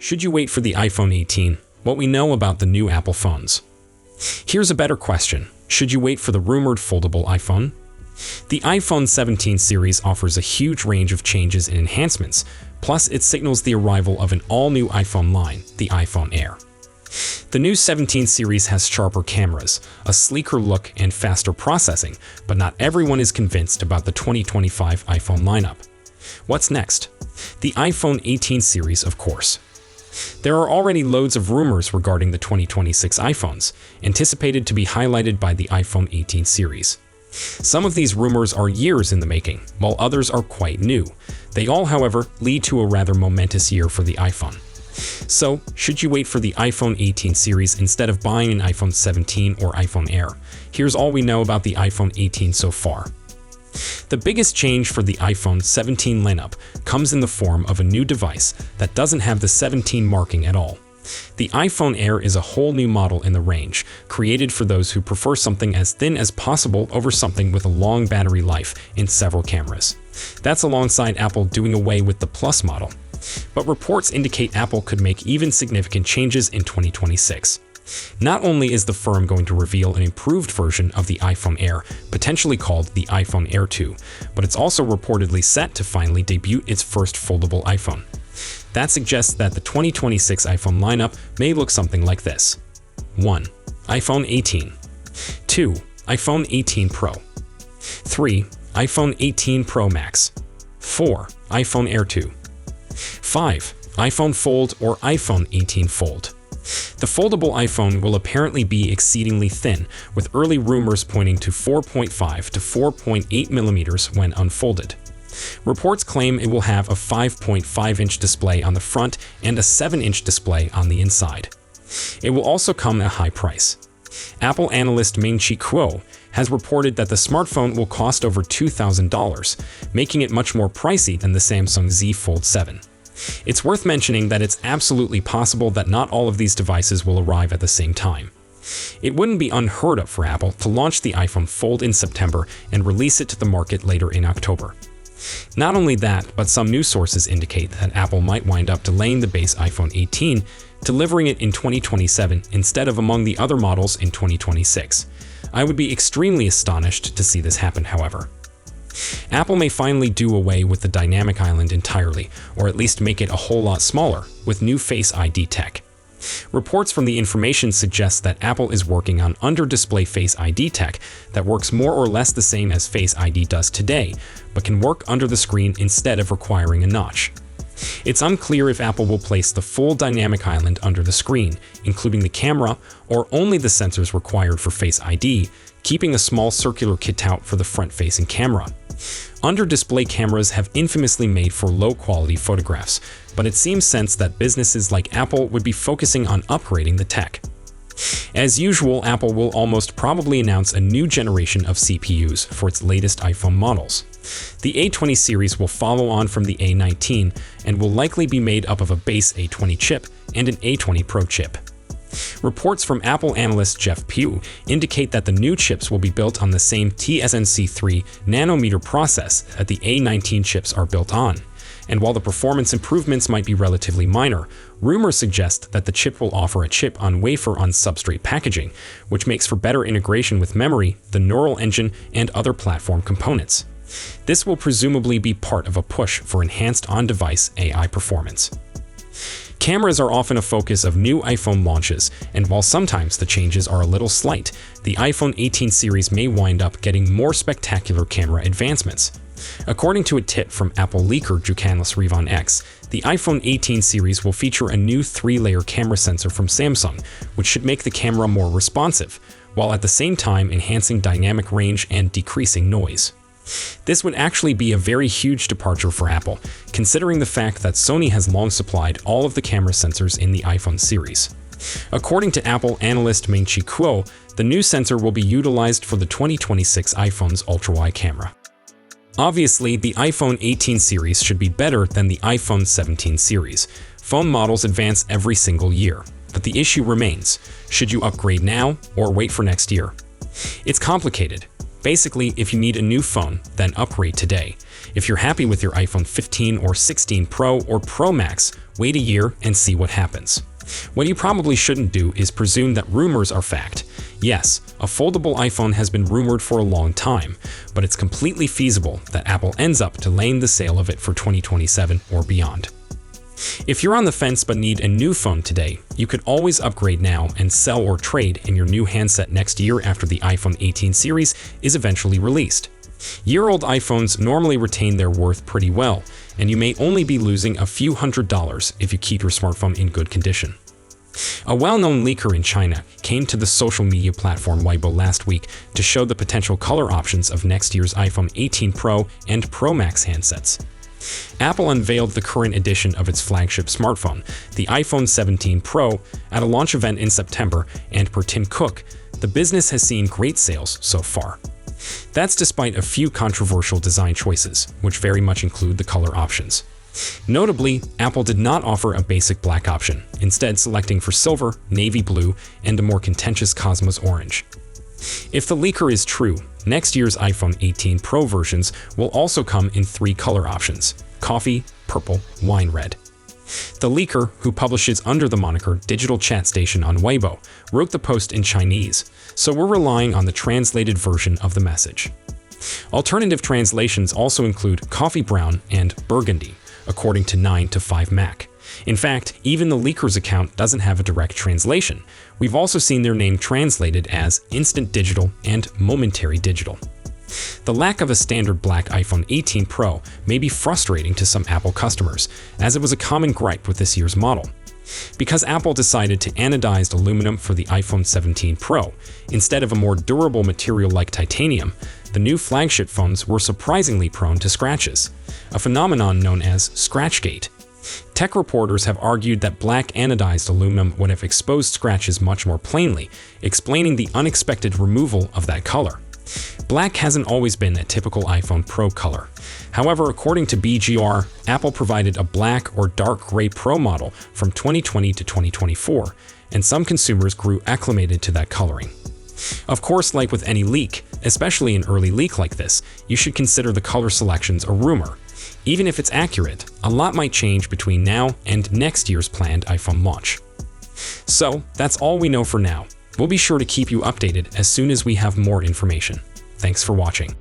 Should you wait for the iPhone 18? What we know about the new Apple phones. Here's a better question. Should you wait for the rumored foldable iPhone? The iPhone 17 series offers a huge range of changes and enhancements, plus it signals the arrival of an all-new iPhone line, the iPhone Air. The new 17 series has sharper cameras, a sleeker look, and faster processing, but not everyone is convinced about the 2025 iPhone lineup. What's next? The iPhone 18 series, of course. There are already loads of rumors regarding the 2026 iPhones, anticipated to be highlighted by the iPhone 18 series. Some of these rumors are years in the making, while others are quite new. They all, however, lead to a rather momentous year for the iPhone. So, should you wait for the iPhone 18 series instead of buying an iPhone 17 or iPhone Air? Here's all we know about the iPhone 18 so far. The biggest change for the iPhone 17 lineup comes in the form of a new device that doesn't have the 17 marking at all. The iPhone Air is a whole new model in the range, created for those who prefer something as thin as possible over something with a long battery life and several cameras. That's alongside Apple doing away with the Plus model. But reports indicate Apple could make even significant changes in 2026. Not only is the firm going to reveal an improved version of the iPhone Air, potentially called the iPhone Air 2, but it's also reportedly set to finally debut its first foldable iPhone. That suggests that the 2026 iPhone lineup may look something like this. 1. iPhone 18. 2. iPhone 18 Pro. 3. iPhone 18 Pro Max. 4. iPhone Air 2. 5. iPhone Fold or iPhone 18 Fold. The foldable iPhone will apparently be exceedingly thin, with early rumors pointing to 4.5 to 4.8 millimeters when unfolded. Reports claim it will have a 5.5-inch display on the front and a 7-inch display on the inside. It will also come at a high price. Apple analyst Ming-Chi Kuo has reported that the smartphone will cost over $2,000, making it much more pricey than the Samsung Z Fold 7. It's worth mentioning that it's absolutely possible that not all of these devices will arrive at the same time. It wouldn't be unheard of for Apple to launch the iPhone Fold in September and release it to the market later in October. Not only that, but some news sources indicate that Apple might wind up delaying the base iPhone 18, delivering it in 2027 instead of among the other models in 2026. I would be extremely astonished to see this happen, however. Apple may finally do away with the dynamic island entirely, or at least make it a whole lot smaller, with new Face ID tech. Reports from the information suggest that Apple is working on under-display Face ID tech that works more or less the same as Face ID does today, but can work under the screen instead of requiring a notch. It's unclear if Apple will place the full dynamic island under the screen, including the camera, or only the sensors required for Face ID, keeping a small circular cutout for the front-facing camera. Under-display cameras have infamously made for low-quality photographs, but it seems sense that businesses like Apple would be focusing on upgrading the tech. As usual, Apple will almost probably announce a new generation of CPUs for its latest iPhone models. The A20 series will follow on from the A19 and will likely be made up of a base A20 chip and an A20 Pro chip. Reports from Apple analyst Jeff Pugh indicate that the new chips will be built on the same TSMC 3 nanometer process that the A19 chips are built on. And while the performance improvements might be relatively minor, rumors suggest that the chip will offer a chip-on-wafer-on-substrate packaging, which makes for better integration with memory, the neural engine, and other platform components. This will presumably be part of a push for enhanced on-device AI performance. Cameras are often a focus of new iPhone launches, and while sometimes the changes are a little slight, the iPhone 18 series may wind up getting more spectacular camera advancements. According to a tip from Apple leaker Jucanlis Revon X, the iPhone 18 series will feature a new 3-layer camera sensor from Samsung, which should make the camera more responsive, while at the same time enhancing dynamic range and decreasing noise. This would actually be a very huge departure for Apple, considering the fact that Sony has long supplied all of the camera sensors in the iPhone series. According to Apple analyst Ming-Chi Kuo, the new sensor will be utilized for the 2026 iPhone's ultra-wide camera. Obviously, the iPhone 18 series should be better than the iPhone 17 series. Phone models advance every single year, but the issue remains: should you upgrade now or wait for next year? It's complicated. Basically, if you need a new phone, then upgrade today. If you're happy with your iPhone 15 or 16 Pro or Pro Max, Wait a year and see what happens. What you probably shouldn't do is presume that rumors are fact. Yes, a foldable iPhone has been rumored for a long time, but it's completely feasible that Apple ends up delaying the sale of it for 2027 or beyond. If you're on the fence but need a new phone today, you could always upgrade now and sell or trade in your new handset next year after the iPhone 18 series is eventually released. Year-old iPhones normally retain their worth pretty well, and you may only be losing a few $100s if you keep your smartphone in good condition. A well-known leaker in China came to the social media platform Weibo last week to show the potential color options of next year's iPhone 18 Pro and Pro Max handsets. Apple unveiled the current edition of its flagship smartphone, the iPhone 17 Pro, at a launch event in September, and per Tim Cook, the business has seen great sales so far. That's despite a few controversial design choices, which very much include the color options. Notably, Apple did not offer a basic black option, instead selecting for silver, navy blue, and a more contentious Cosmos orange. If the leaker is true, next year's iPhone 18 Pro versions will also come in 3 color options: coffee, purple, wine red. The leaker, who publishes under the moniker Digital Chat Station on Weibo, wrote the post in Chinese, so we're relying on the translated version of the message. Alternative translations also include coffee brown and burgundy, according to 9to5Mac. In fact, even the leaker's account doesn't have a direct translation. We've also seen their name translated as instant digital and momentary digital. The lack of a standard black iPhone 18 Pro may be frustrating to some Apple customers, as it was a common gripe with this year's model. Because Apple decided to anodized aluminum for the iPhone 17 Pro, instead of a more durable material like titanium, the new flagship phones were surprisingly prone to scratches, a phenomenon known as Scratchgate. Tech reporters have argued that black anodized aluminum would have exposed scratches much more plainly, explaining the unexpected removal of that color. Black hasn't always been a typical iPhone Pro color. However, according to BGR, Apple provided a black or dark gray Pro model from 2020 to 2024, and some consumers grew acclimated to that coloring. Of course, like with any leak, especially an early leak like this, you should consider the color selections a rumor. Even if it's accurate, a lot might change between now and next year's planned iPhone launch. So, that's all we know for now. We'll be sure to keep you updated as soon as we have more information. Thanks for watching.